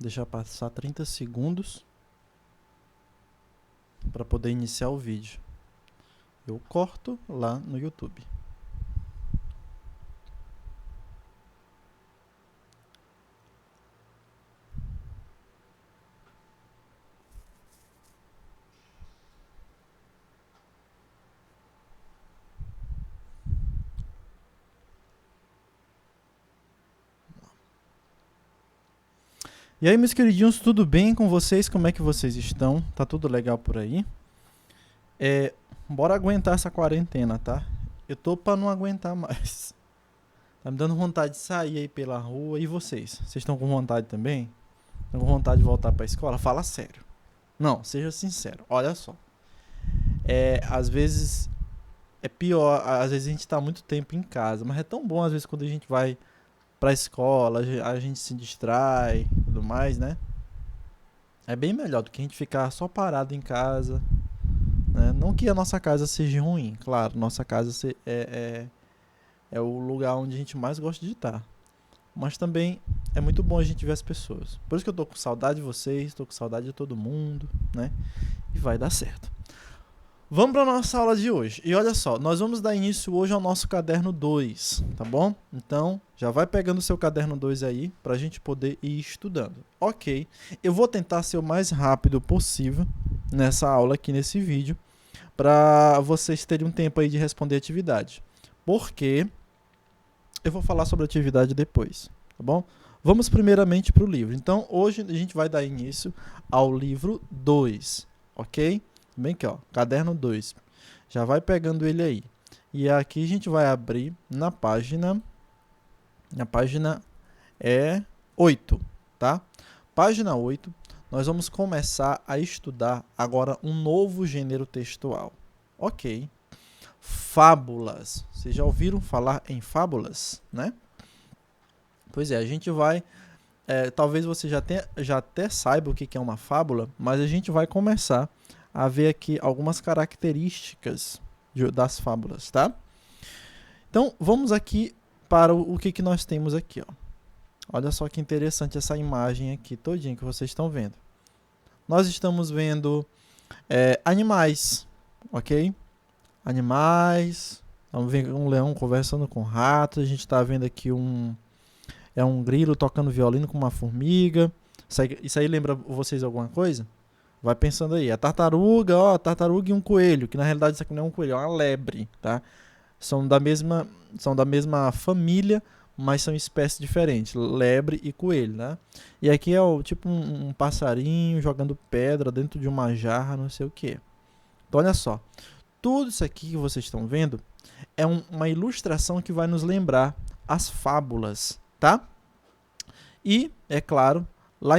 deixar passar 30 segundos para poder iniciar o vídeo. Eu corto lá no YouTube. E aí, meus queridinhos, tudo bem com vocês? Como é que vocês estão? Tá tudo legal por aí? Bora aguentar essa quarentena, tá? Eu tô pra não aguentar mais. Tá me dando vontade de sair aí pela rua. E vocês? Vocês estão com vontade também? Estão com vontade de voltar pra escola? Fala sério. Não, seja sincero. Olha só. Às vezes é pior. Às vezes a gente tá muito tempo em casa. Mas é tão bom às vezes quando a gente vai pra escola, a gente se distrai e tudo mais, né? É bem melhor do que a gente ficar só parado em casa, né? Não que a nossa casa seja ruim, claro, nossa casa é o lugar onde a gente mais gosta de estar. Mas também é muito bom a gente ver as pessoas. Por isso que eu tô com saudade de vocês, tô com saudade de todo mundo, né? E vai dar certo. Vamos para a nossa aula de hoje. E olha só, nós vamos dar início hoje ao nosso caderno 2, tá bom? Então, já vai pegando o seu caderno 2 aí para a gente poder ir estudando. Ok, eu vou tentar ser o mais rápido possível nessa aula aqui, nesse vídeo, para vocês terem um tempo aí de responder atividade. Porque eu vou falar sobre atividade depois, tá bom? Vamos primeiramente para o livro. Então, hoje a gente vai dar início ao livro 2, ok? Bem aqui, ó, caderno 2. Já vai pegando ele aí. E aqui a gente vai abrir na página 8, tá? Página 8, nós vamos começar a estudar agora um novo gênero textual. Ok. Fábulas. Vocês já ouviram falar em fábulas, né? Pois é, a gente vai... talvez você já até saiba o que é uma fábula, mas a gente vai começar a ver aqui algumas características das fábulas, tá? Então, vamos aqui para o que nós temos aqui, ó. Olha só que interessante essa imagem aqui, todinha que vocês estão vendo. Nós estamos vendo animais, ok? Animais, vamos ver um leão conversando com um rato, a gente está vendo aqui um grilo tocando violino com uma formiga. Isso aí lembra vocês alguma coisa? Vai pensando aí, a tartaruga e um coelho, que na realidade isso aqui não é um coelho, é uma lebre, tá? São da mesma família, mas são espécies diferentes, lebre e coelho, né? E aqui é tipo um passarinho jogando pedra dentro de uma jarra, não sei o que. Então olha só, tudo isso aqui que vocês estão vendo é uma ilustração que vai nos lembrar as fábulas, tá? E, é claro, lá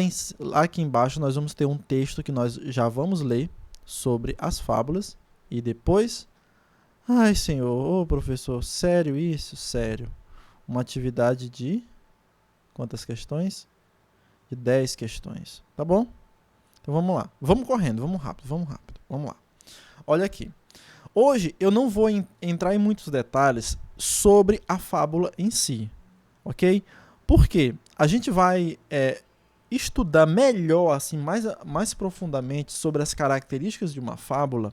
aqui embaixo nós vamos ter um texto que nós já vamos ler sobre as fábulas e depois... Ai, senhor, professor, sério isso? Sério. Uma atividade de... Quantas questões? De 10 questões, tá bom? Então vamos lá. Vamos correndo, vamos rápido. Vamos lá. Olha aqui. Hoje eu não vou entrar em muitos detalhes sobre a fábula em si, ok? Por quê? A gente vai... estudar melhor, assim, mais profundamente sobre as características de uma fábula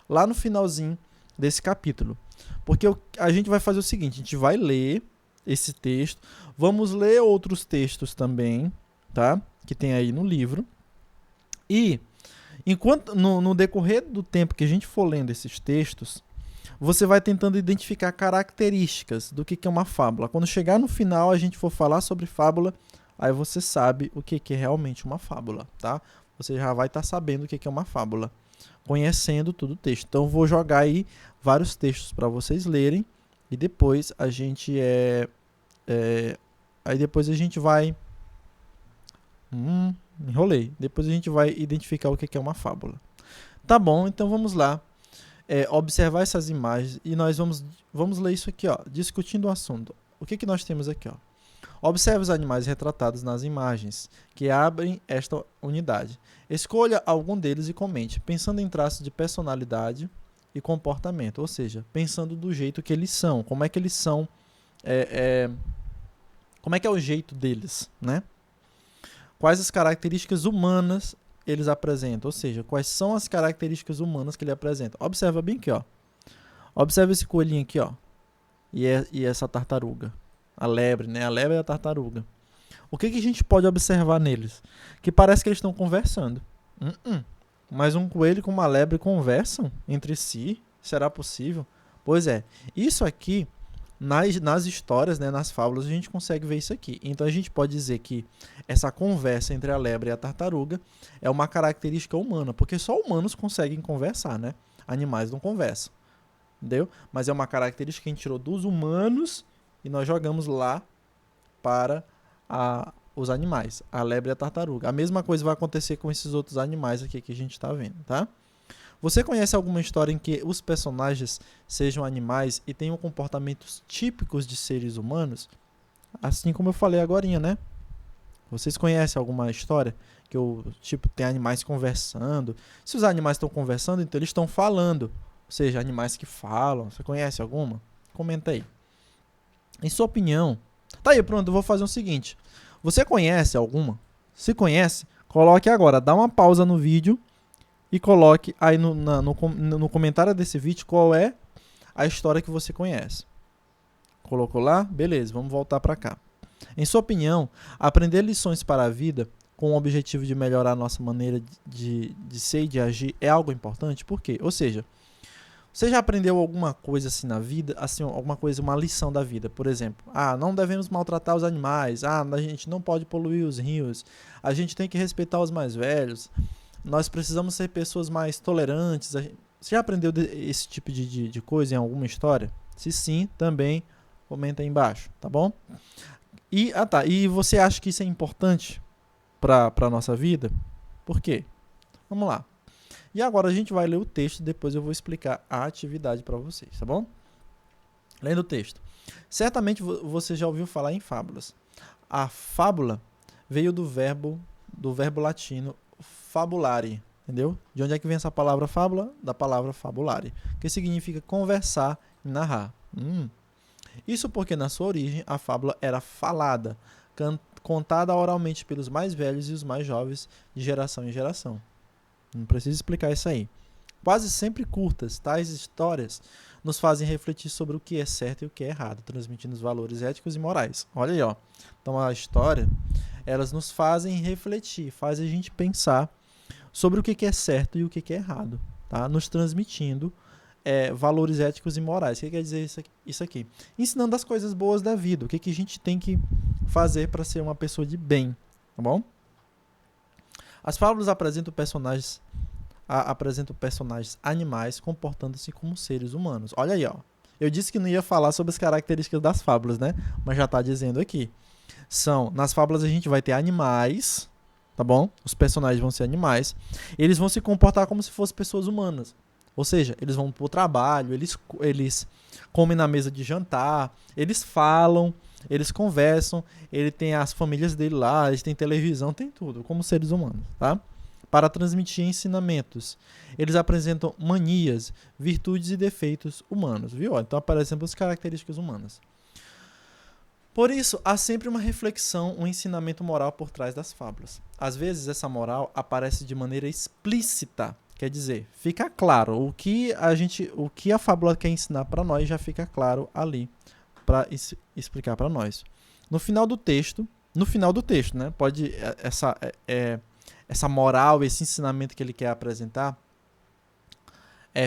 lá no finalzinho desse capítulo. Porque a gente vai fazer o seguinte, a gente vai ler esse texto, vamos ler outros textos também, tá? Que tem aí no livro. E, enquanto no decorrer do tempo que a gente for lendo esses textos, você vai tentando identificar características do que é uma fábula. Quando chegar no final, a gente for falar sobre fábula, aí você sabe o que é realmente uma fábula, tá? Você já vai estar sabendo o que é uma fábula, conhecendo todo o texto. Então, eu vou jogar aí vários textos para vocês lerem e depois a gente aí depois a gente vai... enrolei. Depois a gente vai identificar o que é uma fábula. Tá bom, então vamos lá. Observar essas imagens e nós vamos ler isso aqui, ó, discutindo o assunto. O que nós temos aqui, ó? Observe os animais retratados nas imagens que abrem esta unidade. Escolha algum deles e comente, pensando em traços de personalidade e comportamento, ou seja, pensando do jeito que eles são, como é que eles são, como é que é o jeito deles, né? quais as características humanas eles apresentam, ou seja, quais são as características humanas que ele apresenta. Observa bem aqui, ó. Observa esse coelhinho aqui, ó. E essa tartaruga. A lebre, né? A lebre e a tartaruga. O que a gente pode observar neles? Que parece que eles estão conversando. Mas um coelho com uma lebre conversam entre si? Será possível? Pois é. Isso aqui, nas histórias, né, nas fábulas, a gente consegue ver isso aqui. Então a gente pode dizer que essa conversa entre a lebre e a tartaruga é uma característica humana, porque só humanos conseguem conversar, né? Animais não conversam. Entendeu? Mas é uma característica que a gente tirou dos humanos e nós jogamos lá para os animais, a lebre e a tartaruga. A mesma coisa vai acontecer com esses outros animais aqui que a gente está vendo, tá? Você conhece alguma história em que os personagens sejam animais e tenham comportamentos típicos de seres humanos? Assim como eu falei agorinha, né? Vocês conhecem alguma história que tem animais conversando? Se os animais estão conversando, então eles estão falando. Ou seja, animais que falam. Você conhece alguma? Comenta aí. Em sua opinião... Tá aí, pronto, eu vou fazer o seguinte. Você conhece alguma? Se conhece, coloque agora. Dá uma pausa no vídeo e coloque aí no comentário desse vídeo qual é a história que você conhece. Colocou lá? Beleza, vamos voltar para cá. Em sua opinião, aprender lições para a vida com o objetivo de melhorar a nossa maneira de ser e de agir é algo importante? Por quê? Ou seja, você já aprendeu alguma coisa assim na vida, assim, alguma coisa, uma lição da vida, por exemplo, não devemos maltratar os animais, a gente não pode poluir os rios, a gente tem que respeitar os mais velhos, nós precisamos ser pessoas mais tolerantes. Você já aprendeu esse tipo de coisa em alguma história? Se sim, também comenta aí embaixo, tá bom? E você acha que isso é importante para a nossa vida? Por quê? Vamos lá. E agora a gente vai ler o texto e depois eu vou explicar a atividade para vocês, tá bom? Lendo o texto. Certamente você já ouviu falar em fábulas. A fábula veio do verbo latino fabulare, entendeu? De onde é que vem essa palavra fábula? Da palavra fabulare, que significa conversar e narrar. Isso porque na sua origem a fábula era falada, contada oralmente pelos mais velhos e os mais jovens de geração em geração. Não preciso explicar isso aí. Quase sempre curtas, tais histórias nos fazem refletir sobre o que é certo e o que é errado, transmitindo os valores éticos e morais. Olha aí, ó. Então a história, elas nos fazem refletir, fazem a gente pensar sobre o que é certo e o que é errado, tá? Nos transmitindo valores éticos e morais. O que quer dizer isso aqui? Ensinando as coisas boas da vida, o que a gente tem que fazer para ser uma pessoa de bem, tá bom? As fábulas apresentam personagens animais comportando-se como seres humanos. Olha aí, ó. Eu disse que não ia falar sobre as características das fábulas, né? Mas já está dizendo aqui. Nas fábulas a gente vai ter animais, tá bom? Os personagens vão ser animais. Eles vão se comportar como se fossem pessoas humanas. Ou seja, eles vão para o trabalho, eles comem na mesa de jantar, eles falam, eles conversam, ele tem as famílias dele lá, eles têm televisão, tem tudo, como seres humanos, tá? Para transmitir ensinamentos. Eles apresentam manias, virtudes e defeitos humanos, viu? Então aparecem as características humanas. Por isso, há sempre uma reflexão, um ensinamento moral por trás das fábulas. Às vezes, essa moral aparece de maneira explícita, quer dizer, fica claro, o que a fábula quer ensinar para nós já fica claro ali, para explicar para nós. No final do texto, né? Pode essa moral, esse ensinamento que ele quer apresentar,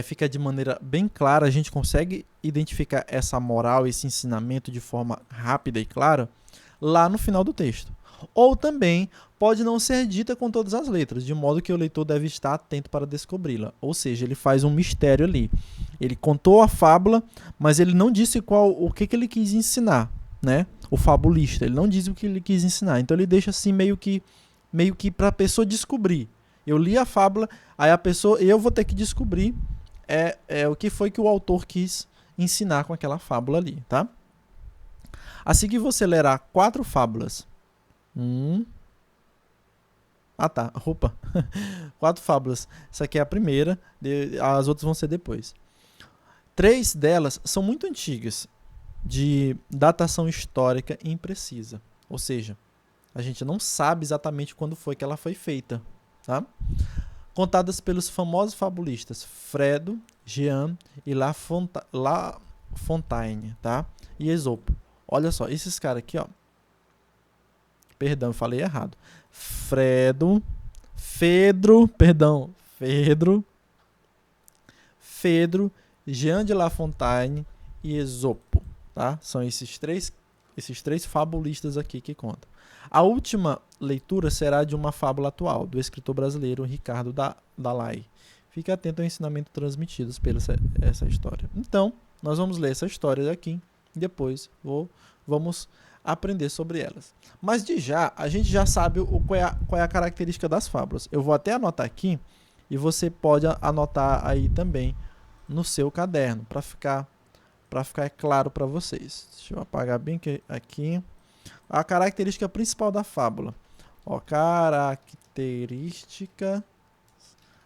fica de maneira bem clara. A gente consegue identificar essa moral, esse ensinamento de forma rápida e clara lá no final do texto. Ou também pode não ser dita com todas as letras, de modo que o leitor deve estar atento para descobri-la. Ou seja, ele faz um mistério ali. Ele contou a fábula, mas ele não disse o que ele quis ensinar, né? O fabulista, ele não diz o que ele quis ensinar. Então ele deixa assim meio que para a pessoa descobrir. Eu li a fábula, aí eu vou ter que descobrir o que foi que o autor quis ensinar com aquela fábula ali, tá? A seguir você lerá 4 fábulas. 4 fábulas. Essa aqui é a primeira, as outras vão ser depois. 3 delas são muito antigas, de datação histórica imprecisa. Ou seja, A gente não sabe exatamente quando foi que ela foi feita, tá? Contadas pelos famosos fabulistas Fredo, Jean e La Fontaine, tá? E Esopo. Olha só, esses caras aqui, ó. Perdão, eu falei errado. Fedro, Jean de La Fontaine e Esopo, tá? São esses três fabulistas aqui que contam. A última leitura será de uma fábula atual, do escritor brasileiro Ricardo Dalai. Fique atento ao ensinamento transmitido pela essa história. Então, nós vamos ler essa história aqui e depois vamos aprender sobre elas. Mas a gente já sabe qual é a característica das fábulas. Eu vou até anotar aqui e você pode anotar aí também no seu caderno para ficar claro para vocês. Deixa eu apagar bem aqui. A característica principal da fábula. Ó, característica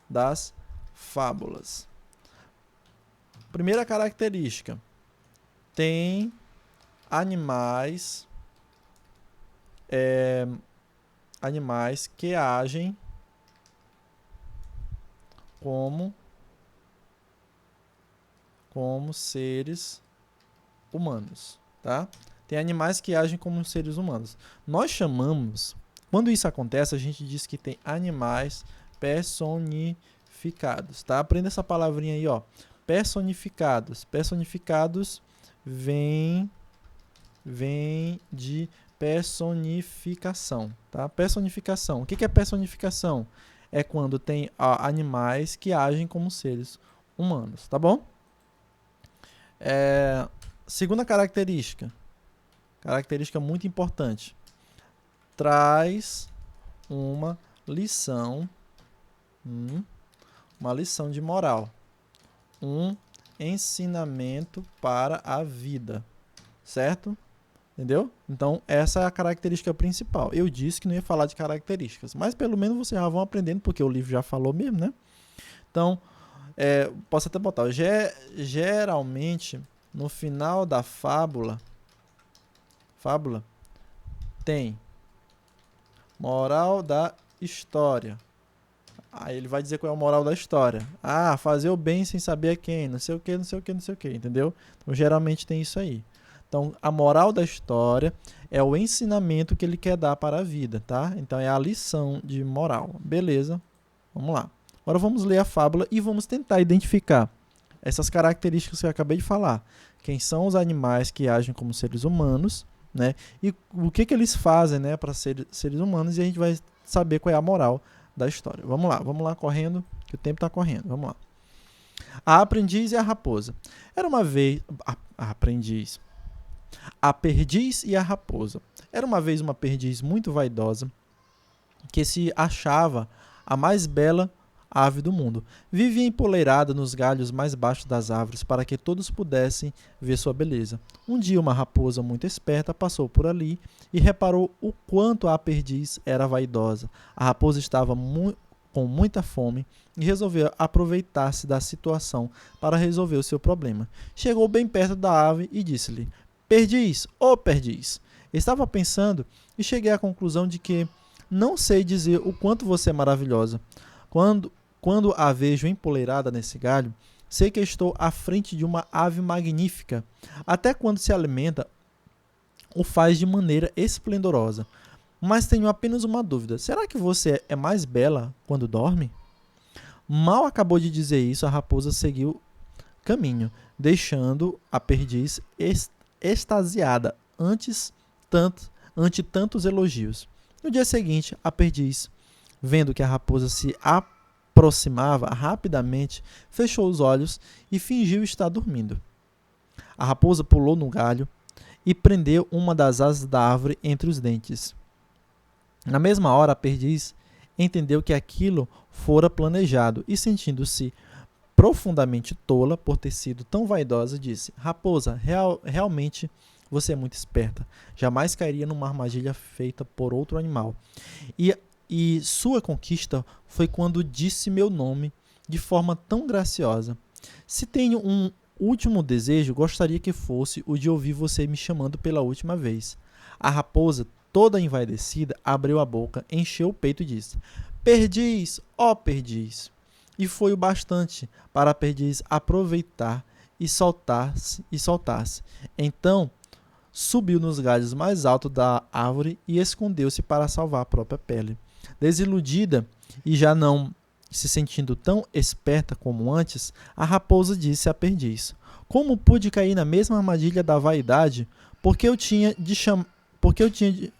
das fábulas. Primeira característica. Tem animais que agem como seres humanos, tá? Tem animais que agem como seres humanos. Nós chamamos, quando isso acontece, a gente diz que tem animais personificados, tá? Aprenda essa palavrinha aí, ó. Personificados. Personificados vem de personificação, tá? Personificação. O que é personificação? É quando tem animais que agem como seres humanos, tá bom? Segunda característica muito importante, traz uma lição de moral, um ensinamento para a vida, certo? Entendeu? Então, essa é a característica principal. Eu disse que não ia falar de características, mas pelo menos vocês já vão aprendendo, porque o livro já falou mesmo, né? Então, posso até botar, geralmente, no final da fábula tem moral da história. Aí ele vai dizer qual é a moral da história. Fazer o bem sem saber a quem, não sei o que, entendeu? Então, geralmente tem isso aí. Então, a moral da história é o ensinamento que ele quer dar para a vida, tá? Então, é a lição de moral. Beleza? Vamos lá. Agora vamos ler a fábula e vamos tentar identificar essas características que eu acabei de falar. Quem são os animais que agem como seres humanos, né? E o que eles fazem, né, para ser seres humanos, e a gente vai saber qual é a moral da história. Vamos lá correndo, que o tempo está correndo. Vamos lá. A aprendiz e a raposa. Era uma vez... A aprendiz. A perdiz e a raposa. Era uma vez uma perdiz muito vaidosa que se achava a mais bela ave do mundo. Vivia empoleirada nos galhos mais baixos das árvores para que todos pudessem ver sua beleza. Um dia uma raposa muito esperta passou por ali e reparou o quanto a perdiz era vaidosa. A raposa estava com muita fome e resolveu aproveitar-se da situação para resolver o seu problema. Chegou bem perto da ave e disse-lhe: Perdiz, perdiz, estava pensando e cheguei à conclusão de que não sei dizer o quanto você é maravilhosa. Quando a vejo empoleirada nesse galho, sei que estou à frente de uma ave magnífica. Até quando se alimenta, o faz de maneira esplendorosa. Mas tenho apenas uma dúvida. Será que você é mais bela quando dorme? Mal acabou de dizer isso, a raposa seguiu caminho, deixando a perdiz extasiada ante tantos elogios. No dia seguinte, a perdiz, vendo que a raposa se aproximava rapidamente, fechou os olhos e fingiu estar dormindo. A raposa pulou no galho e prendeu uma das asas da árvore entre os dentes. Na mesma hora, a perdiz entendeu que aquilo fora planejado e, sentindo-se profundamente tola por ter sido tão vaidosa, disse: Raposa, realmente você é muito esperta. Jamais cairia numa armadilha feita por outro animal. E sua conquista foi quando disse meu nome de forma tão graciosa. Se tenho um último desejo, gostaria que fosse o de ouvir você me chamando pela última vez. A raposa, toda envaidecida, abriu a boca, encheu o peito e disse: Perdiz, ó perdiz! E foi o bastante para a perdiz aproveitar e soltar-se. Então, subiu nos galhos mais altos da árvore e escondeu-se para salvar a própria pele. Desiludida e já não se sentindo tão esperta como antes, a raposa disse à perdiz: Como pude cair na mesma armadilha da vaidade? Porque eu tinha de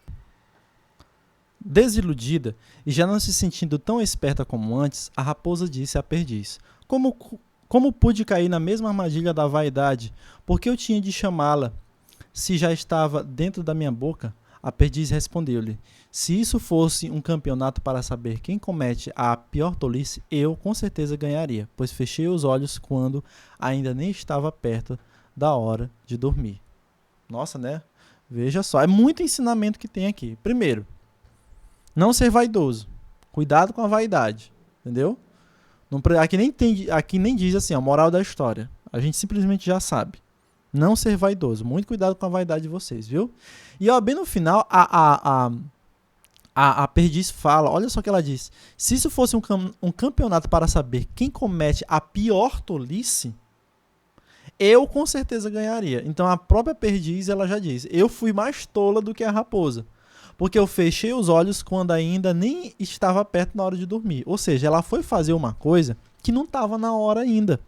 Desiludida e já não se sentindo tão esperta como antes, a raposa disse à perdiz: Como pude cair na mesma armadilha da vaidade? Porque eu tinha de chamá-la, se já estava dentro da minha boca? A perdiz respondeu-lhe: Se isso fosse um campeonato para saber quem comete a pior tolice, eu com certeza ganharia, pois fechei os olhos quando ainda nem estava perto da hora de dormir. Nossa, né? Veja só, é muito ensinamento que tem aqui. Primeiro, não ser vaidoso. Cuidado com a vaidade, entendeu? Aqui nem diz assim, a moral da história. A gente simplesmente já sabe. Não ser vaidoso. Muito cuidado com a vaidade de vocês, viu? E ó, bem no final, a perdiz fala, olha só o que ela diz. Se isso fosse um campeonato para saber quem comete a pior tolice, eu com certeza ganharia. Então a própria perdiz, ela já diz: eu fui mais tola do que a raposa, porque eu fechei os olhos quando ainda nem estava perto na hora de dormir. Ou seja, ela foi fazer uma coisa que não estava na hora ainda.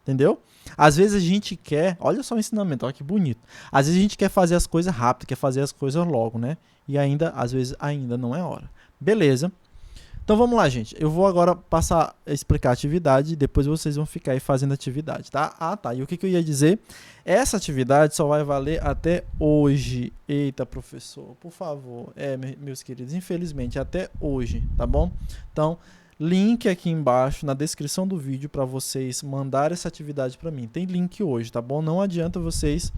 Entendeu? Às vezes a gente quer, olha só o ensinamento, olha que bonito. Às vezes a gente quer fazer as coisas rápido, quer fazer as coisas logo, né? E às vezes ainda não é hora. Beleza? Então vamos lá, gente. Eu vou agora passar a explicar a atividade e depois vocês vão ficar aí fazendo a atividade, tá? Ah, tá. E o que eu ia dizer? Essa atividade só vai valer até hoje. Eita, professor, por favor. Meus queridos, infelizmente, até hoje, tá bom? Então, link aqui embaixo na descrição do vídeo para vocês mandarem essa atividade para mim. Tem link hoje, tá bom? Não adianta vocês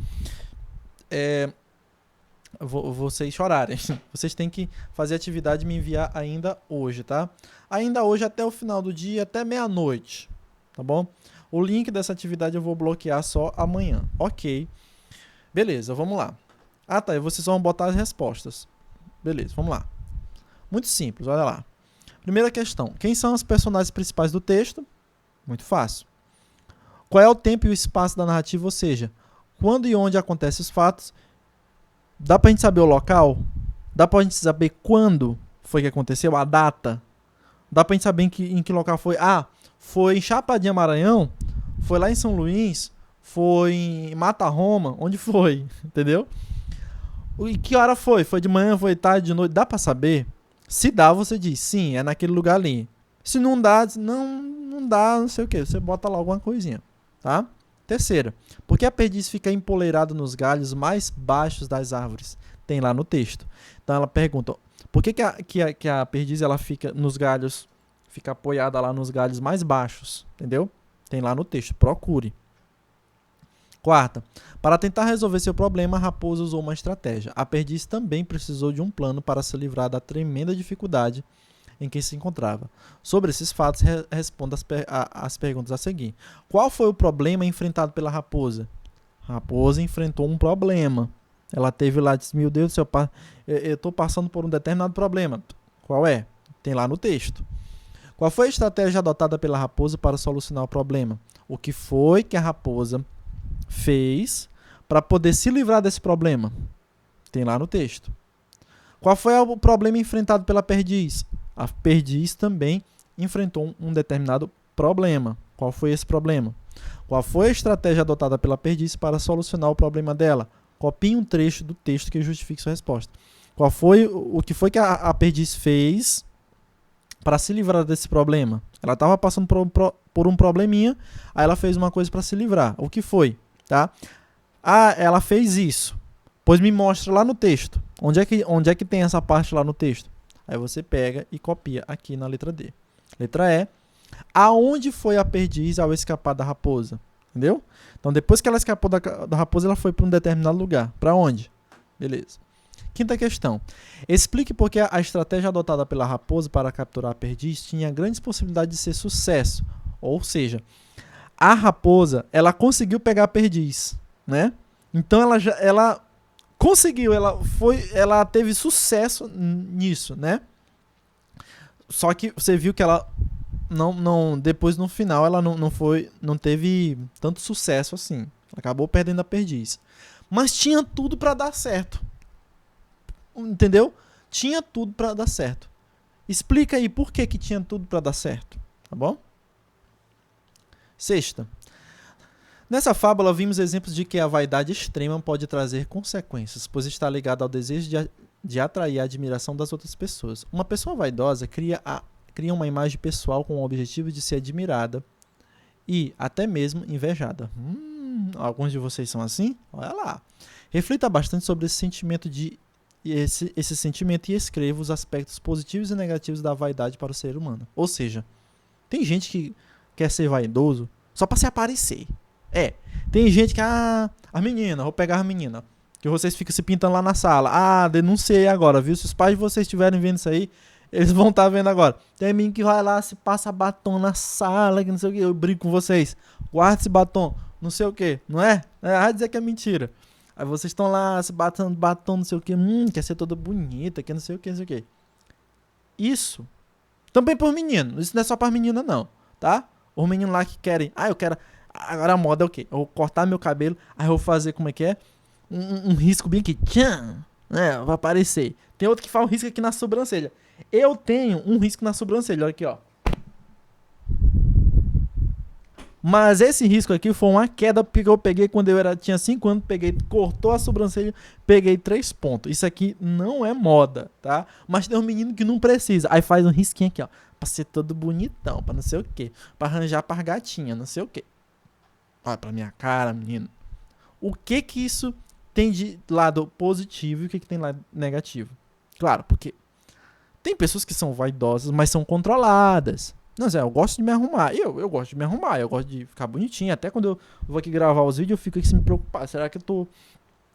vocês chorarem. Vocês têm que fazer a atividade e me enviar ainda hoje, tá? Ainda hoje até o final do dia, até meia-noite, tá bom? O link dessa atividade eu vou bloquear só amanhã. Ok. Beleza, vamos lá. Ah, tá. E vocês vão botar as respostas. Beleza, vamos lá. Muito simples, olha lá. Primeira questão. Quem são os personagens principais do texto? Muito fácil. Qual é o tempo e o espaço da narrativa? Ou seja, quando e onde acontecem os fatos? Dá pra gente saber o local? Dá pra gente saber quando foi que aconteceu? A data? Dá pra gente saber em que local foi? Ah, foi em Chapadinha, Maranhão? Foi lá em São Luís? Foi em Mata Roma? Onde foi? Entendeu? E que hora foi? Foi de manhã? Foi tarde? De noite? Dá pra saber? Se dá, você diz, sim, é naquele lugar ali. Se não dá, não dá, não sei o que. Você bota lá alguma coisinha, tá? Terceira, por que a perdiz fica empoleirada nos galhos mais baixos das árvores? Tem lá no texto. Então ela pergunta, por que a perdiz ela fica nos galhos, fica apoiada lá nos galhos mais baixos? Entendeu? Tem lá no texto, procure. Quarta, para tentar resolver seu problema, a raposa usou uma estratégia. A perdiz também precisou de um plano para se livrar da tremenda dificuldade em que se encontrava. Sobre esses fatos, responda as perguntas a seguir. Qual foi o problema enfrentado pela raposa? A raposa enfrentou um problema. Ela teve lá, disse, meu Deus do céu, eu estou passando por um determinado problema. Qual é? Tem lá no texto. Qual foi a estratégia adotada pela raposa para solucionar o problema? O que foi que a raposa fez para poder se livrar desse problema? Tem lá no texto. Qual foi o problema enfrentado pela perdiz? A perdiz também enfrentou um determinado problema. Qual foi esse problema? Qual foi a estratégia adotada pela perdiz para solucionar o problema dela? Copie um trecho do texto que justifique sua resposta. O que foi que a perdiz fez para se livrar desse problema? Ela estava passando por um probleminha, aí ela fez uma coisa para se livrar. O que foi? Tá? Ah, ela fez isso. Pois me mostra lá no texto. Onde é que tem essa parte lá no texto? Aí você pega e copia aqui na letra D. Letra E. Aonde foi a perdiz ao escapar da raposa? Entendeu? Então, depois que ela escapou da raposa, ela foi para um determinado lugar. Para onde? Beleza. Quinta questão. Explique por que a estratégia adotada pela raposa para capturar a perdiz tinha grandes possibilidades de ser sucesso. Ou seja, a raposa, ela conseguiu pegar a perdiz, né? Então, ela conseguiu, ela teve sucesso nisso, né? Só que você viu que ela depois no final ela não teve tanto sucesso assim. Acabou perdendo a perdiz. Mas tinha tudo para dar certo. Entendeu? Tinha tudo para dar certo. Explica aí por que tinha tudo para dar certo, tá bom? Sexta. Nessa fábula vimos exemplos de que a vaidade extrema pode trazer consequências, pois está ligada ao desejo de atrair a admiração das outras pessoas. Uma pessoa vaidosa cria uma imagem pessoal com o objetivo de ser admirada e até mesmo invejada. Alguns de vocês são assim? Olha lá. Reflita bastante sobre esse sentimento esse sentimento e escreva os aspectos positivos e negativos da vaidade para o ser humano. Ou seja, tem gente que quer ser vaidoso só para se aparecer. Tem gente que, vou pegar a menina, que vocês ficam se pintando lá na sala. Denunciei agora, viu? Se os pais de vocês estiverem vendo isso aí, eles vão estar vendo agora. Tem menino que vai lá, se passa batom na sala, que não sei o que, eu brinco com vocês. Guarda esse batom, não sei o que, não é? Vai dizer que é mentira. Aí vocês estão lá se batendo batom, não sei o que, quer ser toda bonita, quer não sei o que, não sei o que. Isso também por menino, isso não é só para menina não, tá? Os meninos lá que querem, eu quero, agora a moda é o quê? Eu vou cortar meu cabelo, aí eu vou fazer, como é que é? Um risco bem aqui, vai aparecer. Tem outro que faz um risco aqui na sobrancelha. Eu tenho um risco na sobrancelha, olha aqui, ó. Mas esse risco aqui foi uma queda porque eu peguei quando tinha 5 anos, cortou a sobrancelha, peguei 3 pontos. Isso aqui não é moda, tá? Mas tem um menino que não precisa. Aí faz um risquinho aqui, ó, pra ser todo bonitão, pra não sei o quê. Pra arranjar pra gatinha, não sei o quê. Olha pra minha cara, menino. O que isso tem de lado positivo e o que tem lado negativo? Claro, porque tem pessoas que são vaidosas, mas são controladas. Não, Zé, eu gosto de me arrumar. Eu gosto de me arrumar, eu gosto de ficar bonitinho. Até quando eu vou aqui gravar os vídeos, eu fico aqui se me preocupar. Será que eu tô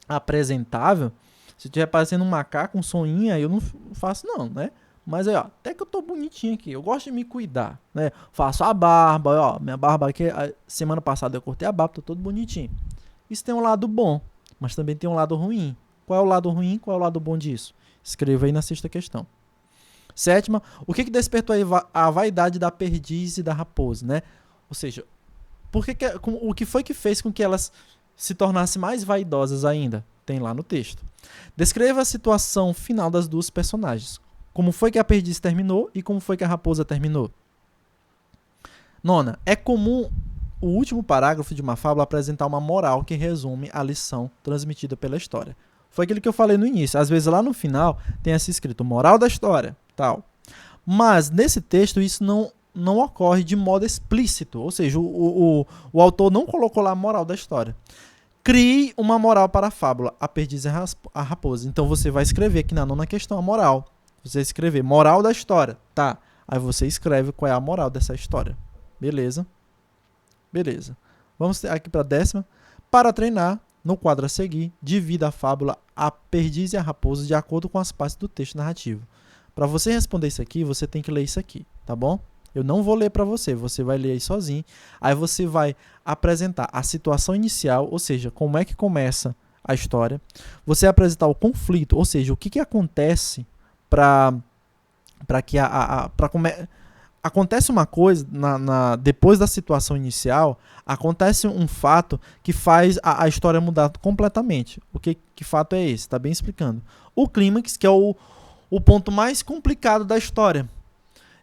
apresentável? Se tiver parecendo um macaco, um soninho, eu não faço não, né? Mas aí, ó, até que eu tô bonitinho aqui. Eu gosto de me cuidar, né? Faço a barba, ó. Minha barba aqui, semana passada eu cortei a barba, tô todo bonitinho. Isso tem um lado bom, mas também tem um lado ruim. Qual é o lado ruim? Qual é o lado bom disso? Escreva aí na sexta questão. Sétima, o que despertou a vaidade da perdiz e da raposa, né? Ou seja, o que foi que fez com que elas se tornassem mais vaidosas ainda? Tem lá no texto. Descreva a situação final das duas personagens. Como foi que a perdiz terminou e como foi que a raposa terminou? Nona, é comum o último parágrafo de uma fábula apresentar uma moral que resume a lição transmitida pela história. Foi aquilo que eu falei no início. Às vezes lá no final tem assim escrito moral da história, tal. Mas nesse texto isso não ocorre de modo explícito. Ou seja, o autor não colocou lá a moral da história. Crie uma moral para a fábula, a perdiz e a raposa. Então você vai escrever aqui na nona questão a moral. Você escrever moral da história, tá? Aí você escreve qual é a moral dessa história. Beleza? Beleza. Vamos aqui para a 10ª. Para treinar, no quadro a seguir, divida a fábula A Perdiz e a Raposa de acordo com as partes do texto narrativo. Para você responder isso aqui, você tem que ler isso aqui, tá bom? Eu não vou ler para você, você vai ler aí sozinho. Aí você vai apresentar a situação inicial, ou seja, como é que começa a história. Você vai apresentar o conflito, ou seja, o que acontece para que acontece uma coisa depois da situação inicial, acontece um fato que faz a história mudar completamente. Que fato é esse? Está bem explicando. O clímax, que é o ponto mais complicado da história.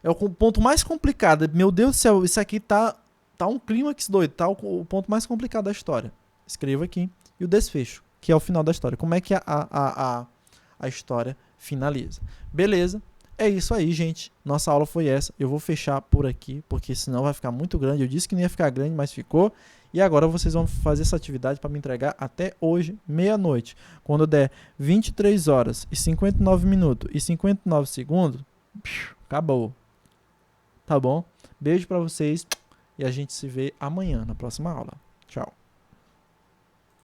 É o ponto mais complicado. Meu Deus do céu, isso aqui tá um clímax doido, tá o ponto mais complicado da história. Escreva aqui. E o desfecho, que é o final da história. Como é que a história finaliza. Beleza? É isso aí, gente. Nossa aula foi essa. Eu vou fechar por aqui, porque senão vai ficar muito grande. Eu disse que não ia ficar grande, mas ficou. E agora vocês vão fazer essa atividade para me entregar até hoje, meia-noite. Quando der 23 horas e 59 minutos e 59 segundos, acabou. Tá bom? Beijo para vocês e a gente se vê amanhã na próxima aula. Tchau.